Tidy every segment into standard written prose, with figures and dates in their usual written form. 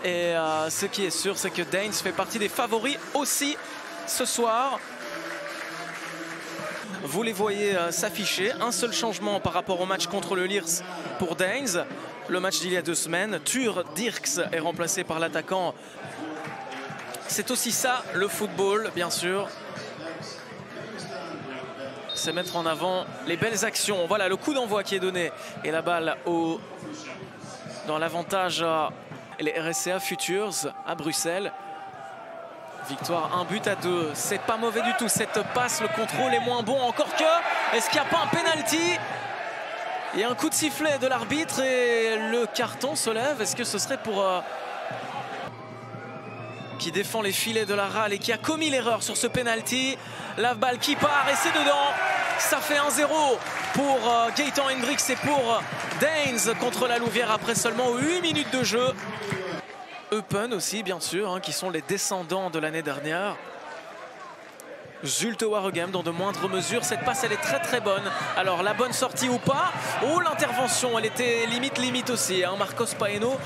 Et ce qui est sûr, c'est que Danes fait partie des favoris aussi ce soir. Vous les voyez s'afficher. Un seul changement par rapport au match contre le Lierse pour Danes. Le match d'il y a 2 semaines. Tuur Dirks est remplacé par l'attaquant. C'est aussi ça, le football, bien sûr. C'est mettre en avant les belles actions. Voilà le coup d'envoi qui est donné. Et la balle dans l'avantage les RSCA Futures à Bruxelles. Victoire 1-2. C'est pas mauvais du tout. Cette passe, le contrôle est moins bon. Encore que, est-ce qu'il n'y a pas un penalty? Il y a un coup de sifflet de l'arbitre et le carton se lève. Est-ce que ce serait pour... qui défend les filets de la RAL et qui a commis l'erreur sur ce penalty. La balle qui part et c'est dedans. Ça fait 1-0 pour Gaëtan Hendricks et pour Danes contre la Louvière après seulement 8 minutes de jeu. Eupen aussi, bien sûr, qui sont les descendants de l'année dernière. Zulte Waregem dans de moindres mesures. Cette passe, elle est très très bonne. Alors, la bonne sortie ou pas? Oh, l'intervention, elle était limite aussi. Marcos Paeno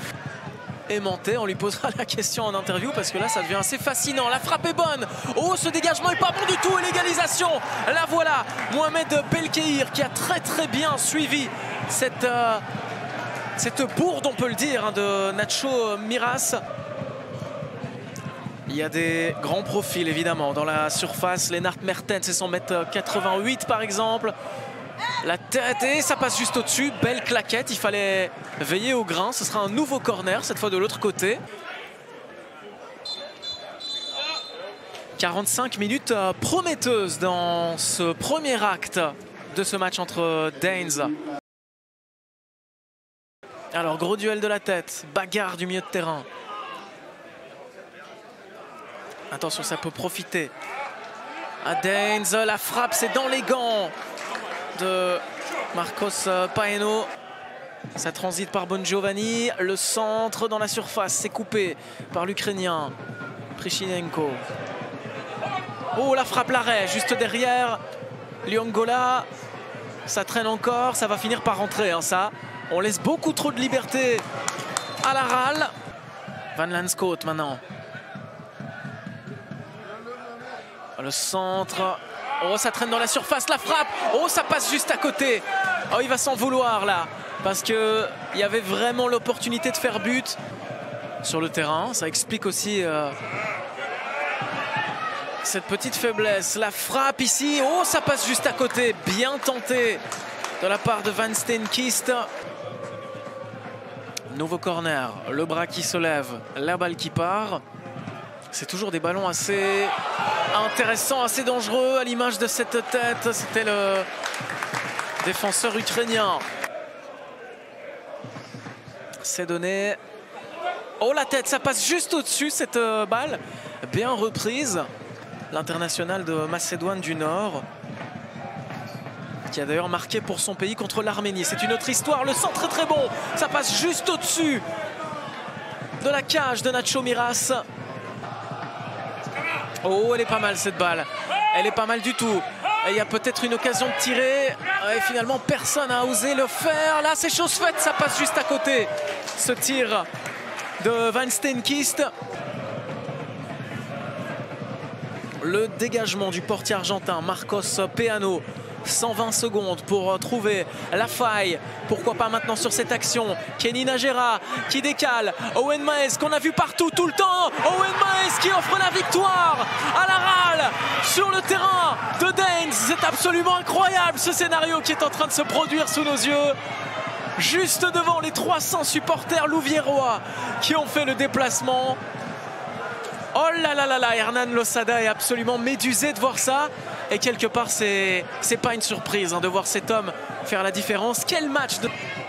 aimanté, on lui posera la question en interview parce que là, ça devient assez fascinant. La frappe est bonne. Oh, ce dégagement est pas bon du tout. Et l'égalisation, la voilà. Mohamed Belkeir qui a très très bien suivi cette bourde, on peut le dire, de Nacho Miras. Il y a des grands profils évidemment dans la surface. Lennart Mertens, c'est 1m88 par exemple. La tête et ça passe juste au-dessus. Belle claquette, il fallait veiller au grain. Ce sera un nouveau corner, cette fois de l'autre côté. 45 minutes prometteuses dans ce premier acte de ce match entre Danes. Alors, gros duel de la tête, bagarre du milieu de terrain. Attention, ça peut profiter à Danes. La frappe, c'est dans les gants de Marcos Paeno. Ça transite par Bon Giovanni. Le centre dans la surface, c'est coupé par l'Ukrainien Prichinenko. Oh, la frappe, l'arrêt, juste derrière Liongola. Ça traîne encore, ça va finir par rentrer, ça. On laisse beaucoup trop de liberté à la RAL. Van Lanscoot maintenant. Le centre. Oh, ça traîne dans la surface, la frappe. Oh, ça passe juste à côté. Oh, il va s'en vouloir là. Parce qu'il y avait vraiment l'opportunité de faire but sur le terrain. Ça explique aussi cette petite faiblesse. La frappe ici. Oh, ça passe juste à côté. Bien tenté de la part de Van Steenkist. Nouveau corner, le bras qui se lève, la balle qui part. C'est toujours des ballons assez intéressants, assez dangereux à l'image de cette tête. C'était le défenseur ukrainien. C'est donné. Oh, la tête, ça passe juste au-dessus cette balle. Bien reprise. L'international de Macédoine du Nord, qui a d'ailleurs marqué pour son pays contre l'Arménie. C'est une autre histoire. Le centre est très bon. Ça passe juste au-dessus de la cage de Nacho Miras. Oh, elle est pas mal cette balle. Elle est pas mal du tout. Et il y a peut-être une occasion de tirer. Et finalement, personne n'a osé le faire. Là, c'est chose faite. Ça passe juste à côté. Ce tir de Van Steenkist. Le dégagement du portier argentin Marcos Peano. 120 secondes pour trouver la faille. Pourquoi pas maintenant sur cette action. Kenny Najera qui décale. Owen Maes qu'on a vu partout tout le temps. Owen Maes qui offre la victoire à la RAL sur le terrain de Danes. C'est absolument incroyable ce scénario qui est en train de se produire sous nos yeux. Juste devant les 300 supporters louviérois qui ont fait le déplacement. Oh là là là là, Hernan Losada est absolument médusé de voir ça. Et quelque part, c'est pas une surprise de voir cet homme faire la différence. Quel match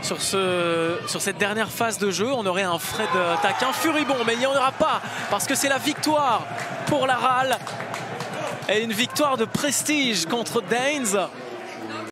sur cette dernière phase de jeu. On aurait un Fred Taquin furibond, mais il n'y en aura pas. Parce que c'est la victoire pour la RAL. Et une victoire de prestige contre Danes.